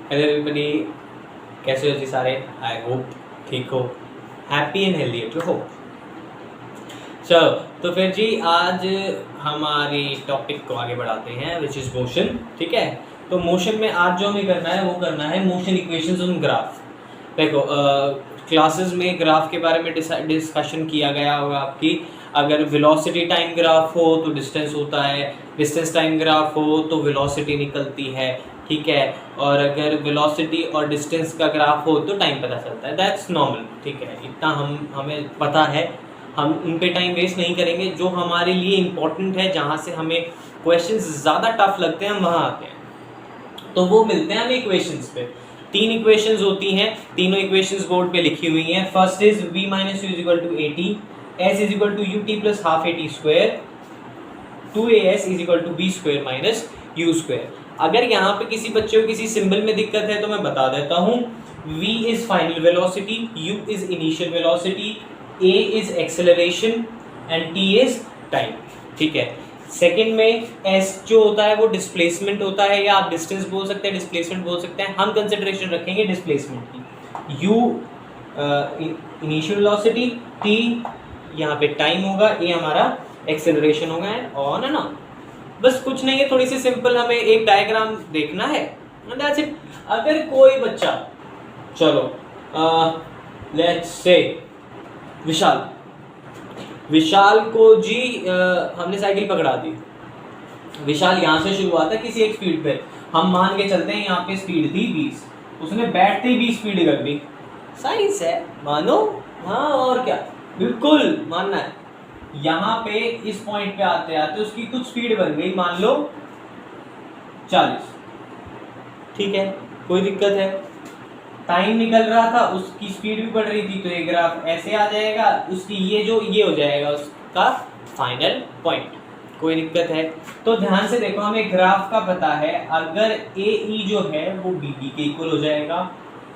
Hello everybody, कैसे हो जी सारे? आई होप ठीक हो, happy and healthy eight hope. चलो तो फिर जी आज हमारे टॉपिक को आगे बढ़ाते हैं विच इज़ मोशन। ठीक है, तो मोशन में आज जो हमें करना है वो करना है मोशन इक्वेशंस ऑन ग्राफ। देखो क्लासेस में ग्राफ के बारे में डिस्कशन किया गया होगा आपकी। अगर वेलोसिटी टाइम ग्राफ हो तो डिस्टेंस होता है, डिस्टेंस टाइम ग्राफ हो तो वेलोसिटी निकलती है। ठीक है, और अगर वेलोसिटी और डिस्टेंस का ग्राफ हो तो टाइम पता चलता है। दैट्स नॉर्मल, ठीक है, इतना हमें पता है। हम उन पे टाइम वेस्ट नहीं करेंगे। जो हमारे लिए इम्पोर्टेंट है, जहाँ से हमें क्वेश्चंस ज़्यादा टफ लगते हैं, हम वहाँ आते हैं। तो वो मिलते हैं हमें इक्वेशंस पे। 3 इक्वेशंस होती हैं, तीनों इक्वेशंस बोर्ड पे लिखी हुई हैं। First is v minus U is equal to AT, s is equal to UT plus half AT square, 2AS is equal to B square minus U square. अगर यहाँ पे किसी बच्चे को किसी सिंबल में दिक्कत है तो मैं बता देता हूँ। v is final velocity, u is initial velocity, a is acceleration and t is time. ठीक है, सेकंड में s जो होता है वो डिस्प्लेसमेंट होता है, या आप डिस्टेंस बोल सकते हैं, डिस्प्लेसमेंट बोल सकते हैं। हम कंसिडरेशन रखेंगे डिस्प्लेसमेंट की। u इनिशियल वेलोसिटी, t यहाँ पे टाइम होगा, a हमारा एक्सेलरेशन होगा एंड ऑन एंड ऑन। बस कुछ नहीं है, थोड़ी सी सिंपल हमें एक डायग्राम देखना है, दैट्स इट। अगर कोई बच्चा, चलो लेट्स से विशाल को जी हमने साइकिल पकड़ा दी। विशाल यहाँ से शुरू हुआ था किसी एक स्पीड पे, हम मान के चलते हैं यहाँ पे स्पीड थी 20, उसने बैठते ही 20 स्पीड कर दी। साइंस है, मानो। हाँ और क्या, बिल्कुल मानना है। यहाँ पे इस पॉइंट पे आते आते उसकी कुछ स्पीड बन गई, मान लो 40। ठीक है, कोई दिक्कत है? टाइम निकल रहा था, उसकी स्पीड भी बढ़ रही थी, तो ये ग्राफ ऐसे आ जाएगा, उसकी ये हो जाएगा उसका फाइनल पॉइंट। कोई दिक्कत है? तो ध्यान से देखो, हमें ग्राफ का पता है। अगर AE जो है वो BD के इक्वल हो जाएगा,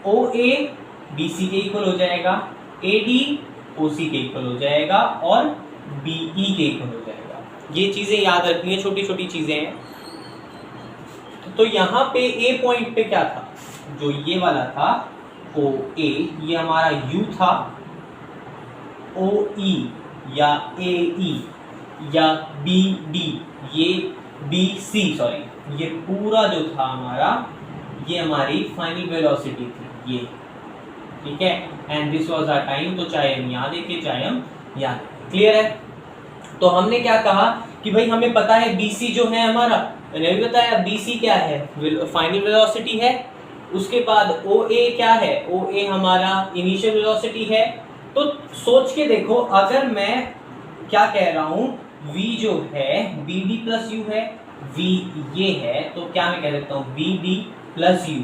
OA BC के इक्वल हो जाएगा, AD OC के इक्वल हो जाएगा और BE के इक्वल हो जाएगा। ये चीजें याद रखनी है, छोटी छोटी चीजें हैं। तो यहाँ पे A पॉइंट पे क्या था, जो ये वाला था OA, ये हमारा U था, OE या AE या BD, ये BC, सॉरी, ये पूरा जो था हमारा, ये हमारी फाइनल वेलोसिटी थी ये। ठीक है, and this was our time. तो चाहे हम यहाँ देखें चाहे हम यहाँ, क्लियर है? तो हमने क्या कहा कि भाई हमें पता है BC जो है हमारा, मैंने भी बताया BC क्या है, फाइनल वेलोसिटी है। उसके बाद OA क्या है, OA हमारा इनिशियल वेलोसिटी है। तो सोच के देखो, अगर मैं क्या कह रहा हूँ, V जो है BD प्लस U है, V ये है, तो क्या मैं कह सकता हूँ BD प्लस U।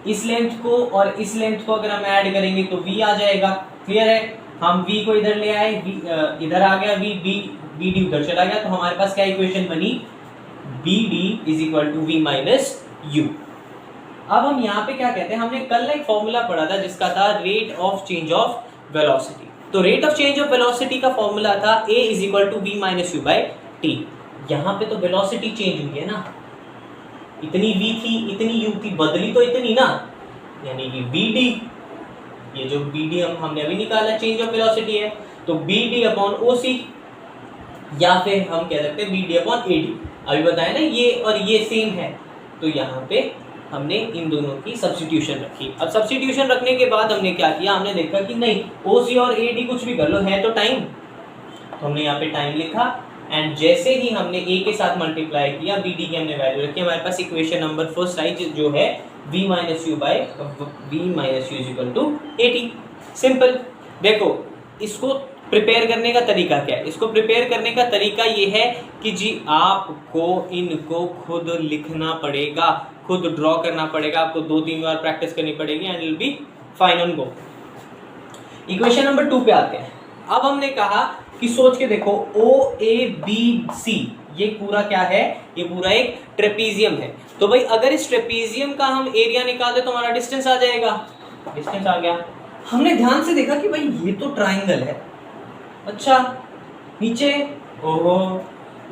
इस लेंथ को और इस लेंथ को अगर हम ऐड करेंगे तो V आ जाएगा। क्लियर है? हम V को इधर ले आए, इधर आ गया V, BD उधर चला गया, तो हमारे पास क्या इक्वेशन बनी, BD is equal to V minus U। अब हम यहाँ पे क्या कहते हैं, हमने कल एक फॉर्मूला पढ़ा था जिसका था rate of change of velocity. तो rate of change of velocity का फॉर्मूला था A is equal to V minus U by T। यहाँ पे तो वेलोसिटी चेंज हुई है ना, इतनी V थी, इतनी U थी, बदली तो इतनी ना, यानी कि BD, ये जो BD हमने अभी निकाला चेंज ऑफ वेलोसिटी है, तो BD अपॉन OC, या फिर हम कह सकते हैं BD अपॉन AD। अभी बताया ना, ये और ये सेम है, तो यहाँ पे हमने इन दोनों की सब्स्टिट्यूशन रखी। अब सब्स्टिट्यूशन रखने के बाद हमने क्या किया, हमने देखा कि नहीं, OC और AD कुछ भी कर लो, है तो टाइम, तो हमने यहाँ पे टाइम लिखा। एंड जैसे ही हमने A के साथ मल्टीप्लाई किया, BD की हमने वैल्यू रखी, हमारे पास इक्वेशन नंबर फर्स्ट आई जो है V minus U by V minus U is equal to AT। Simple. देखो इसको प्रिपेयर करने का तरीका क्या है, इसको प्रिपेयर करने का तरीका ये है कि जी आपको इनको खुद लिखना पड़ेगा, खुद ड्रॉ करना पड़ेगा, आपको 2-3 बार प्रैक्टिस करनी पड़ेगी and will be fine on go. Equation number 2 पे आते हैं। अब हमने कहा कि सोच के देखो, OABC ये पूरा क्या है, ये पूरा एक ट्रेपीजियम है। तो भाई अगर इस ट्रेपीजियम का हम एरिया निकाल दे तो हमारा डिस्टेंस आ जाएगा। डिस्टेंस आ गया। हमने ध्यान से देखा कि भाई ये तो ट्राइंगल है, अच्छा नीचे, ओहो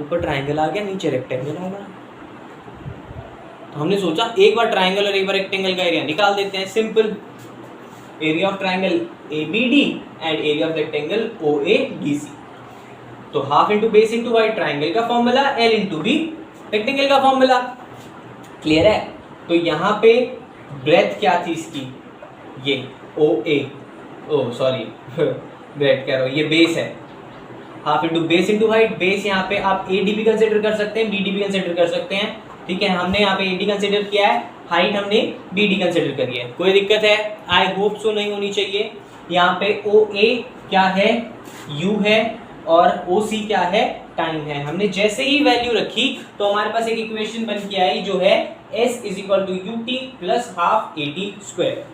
ऊपर ट्राइंगल आ गया, नीचे रेक्टेंगल आ गया। तो हमने सोचा एक बार ट्राइंगल और एक बार रेक्टेंगल का एरिया निकाल देते हैं। Simple, area of triangle ABD and area of rectangle OABC। तो half into base into height triangle का formula, L into B rectangle का फॉर्मूला। क्लियर है? तो यहाँ पे ब्रेथ क्या थी इसकी, ये OA, ओ सॉरी ब्रेथ कह रहा हूँ, ये बेस है। Half into base into height, base यहाँ पे आप AD भी कंसिडर कर सकते हैं, BD भी कंसिडर कर सकते हैं। ठीक है, हमने यहाँ पे AD कंसिडर किया है, हाइट हमने BD कंसिडर करी है। कोई दिक्कत है? आई होप सो नहीं होनी चाहिए। यहाँ पे OA क्या है, U है, और OC क्या है, टाइम है। हमने जैसे ही वैल्यू रखी तो हमारे पास एक इक्वेशन बन के आई जो है S is equal to UT plus half AT square.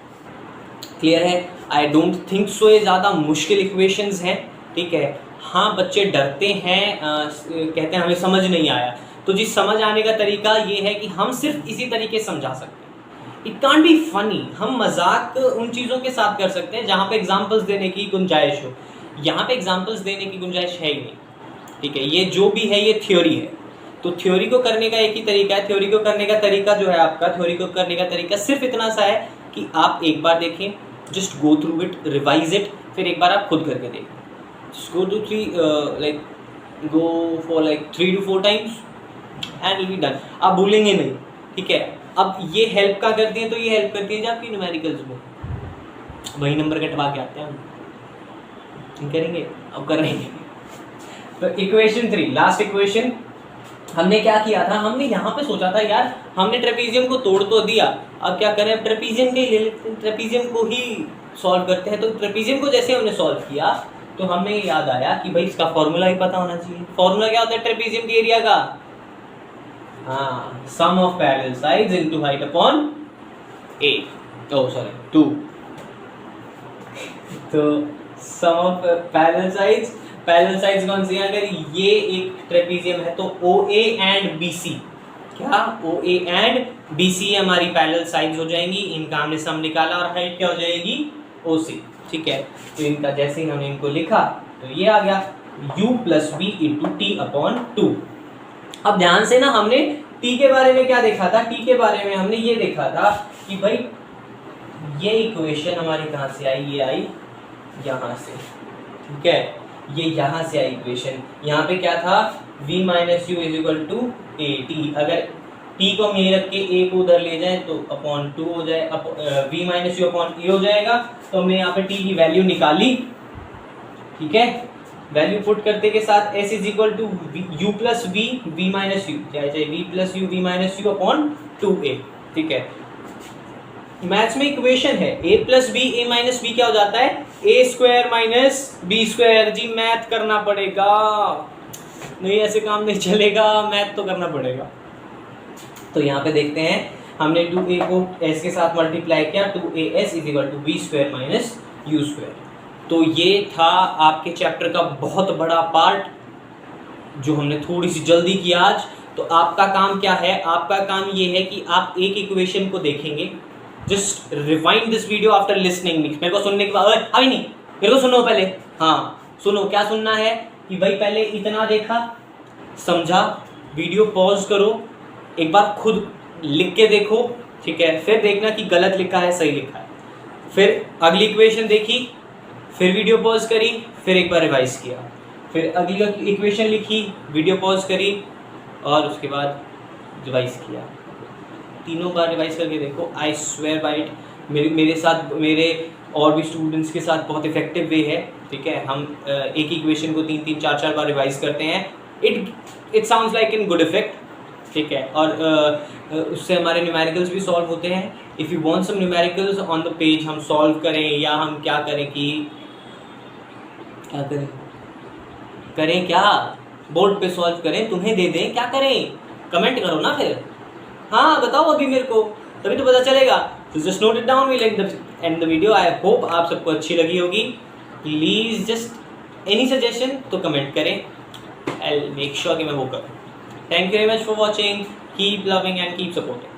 Clear है? आई डोंट थिंक सो ये ज़्यादा मुश्किल इक्वेशंस हैं। ठीक है, हाँ बच्चे डरते हैं, कहते हैं हमें समझ नहीं आया। तो जी समझ आने का तरीका ये है कि हम सिर्फ इसी तरीके से समझा सकते हैं। It can't be funny. हम मजाक उन चीज़ों के साथ कर सकते हैं जहाँ पे एग्जाम्पल्स देने की गुंजाइश हो, यहाँ पे एग्जाम्पल्स देने की गुंजाइश है ही नहीं। ठीक है, ये जो भी है ये थ्योरी है। तो थ्योरी को करने का एक ही तरीका है। थ्योरी को करने का तरीका जो है आपका, थ्योरी को करने का तरीका सिर्फ इतना सा है कि आप एक बार देखें, just go through it, revise it, फिर एक बार आप खुद करके देखें। Go to 3 to 4 times and will be done. आप भूलेंगे नहीं। ठीक है, अब ये हेल्प का करती है, तो ये हेल्प करती है जब आपकी न्यूमेरिकल्स में वही नंबर कटवा के आते हैं हम करेंगे, अब करेंगे। तो इक्वेशन 3, लास्ट इक्वेशन, हमने क्या किया था, हमने यहाँ पे सोचा था यार हमने ट्रेपीजियम को तोड़ तो दिया, अब क्या करें, अब ट्रेपीजियम के ले लेते हैं, ट्रेपीजियम को ही सॉल्व करते हैं। तो ट्रेपीजियम को जैसे हमने सॉल्व किया तो हमें याद आया कि भाई इसका फॉर्मूला ही पता होना चाहिए। फॉर्मूला क्या होता है ट्रेपीजियम के एरिया का? हाँ, sum of parallel sides into height upon A, oh sorry 2। तो सम ऑफ पैरेलल साइड्स कौन सी है? अगर ये एक ट्रेपीजियम है तो OA एंड BC, क्या OA एंड BC हमारी पैरेलल साइड्स हो जाएंगी। इनका हमने सम निकाला और हाइट क्या हो जाएगी? OC। ठीक है, तो इनका जैसे ही हमने इनको लिखा तो ये आ गया U plus B into T upon 2। अब ध्यान से ना, हमने T के बारे में क्या देखा था? T के बारे में हमने ये देखा था कि भाई ये इक्वेशन हमारी कहाँ से आई? ये आई यहाँ से। ठीक है, ये यहाँ से आई इक्वेशन। यहाँ पे क्या था? V minus U is equal to AT। अगर T को हम यही रख के A को उधर ले जाए तो अपॉन 2 हो जाए, V minus U upon A हो जाएगा। तो हमने यहाँ पे T की वैल्यू निकाली। ठीक है, वैल्यू पुट करते के साथ S is equal to U plus V minus U, चाहे V plus U V minus U upon 2A। ठीक है, मैथ्स में इक्वेशन है A plus B A minus B क्या हो जाता है? A square minus B square. जी मैथ करना पड़ेगा, नहीं ऐसे काम नहीं चलेगा, मैथ तो करना पड़ेगा। तो यहाँ पे देखते हैं, हमने 2A को S के साथ मल्टीप्लाई किया, 2AS is equal to B square minus U square. तो ये था आपके चैप्टर का बहुत बड़ा पार्ट जो हमने थोड़ी सी जल्दी किया आज। तो आपका काम क्या है? आपका काम ये है कि आप एक इक्वेशन को देखेंगे, just rewind this video after listening me. मेरे को सुनने के बाद अभी नहीं, मेरे को सुनो पहले। हाँ सुनो, क्या सुनना है कि भाई पहले इतना देखा, समझा, वीडियो पॉज करो, एक बार खुद लिख के देखो। ठीक है, फिर देखना कि गलत लिखा है सही लिखा है। फिर अगली इक्वेशन देखी, फिर वीडियो पॉज करी, फिर एक बार रिवाइज किया, फिर अगली इक्वेशन लिखी, वीडियो पॉज करी और उसके बाद रिवाइज किया। 3 बार रिवाइज करके देखो। आई स्वेयर बाय इट, मेरे साथ, मेरे और भी स्टूडेंट्स के साथ बहुत इफेक्टिव वे है। ठीक है, हम एक इक्वेशन को 3-3, 4-4 बार रिवाइज करते हैं। It sounds like in good effect. ठीक है, और उससे हमारे न्यूमेरिकल्स भी सॉल्व होते हैं। If you want some numericals on the page, हम सॉल्व करें या हम क्या करें कि क्या करें क्या बोर्ड पे सॉल्व करें, तुम्हें दे दें, क्या करें? कमेंट करो ना फिर। हाँ बताओ अभी मेरे को, तभी तो पता चलेगा। तो just note it down, we like the end the video. I hope आप सबको अच्छी लगी होगी। प्लीज़ जस्ट एनी सजेशन तो कमेंट करें, आई विल मेक श्योर कि मैं वो करूँ। Thank you very much for watching, keep loving and keep supporting.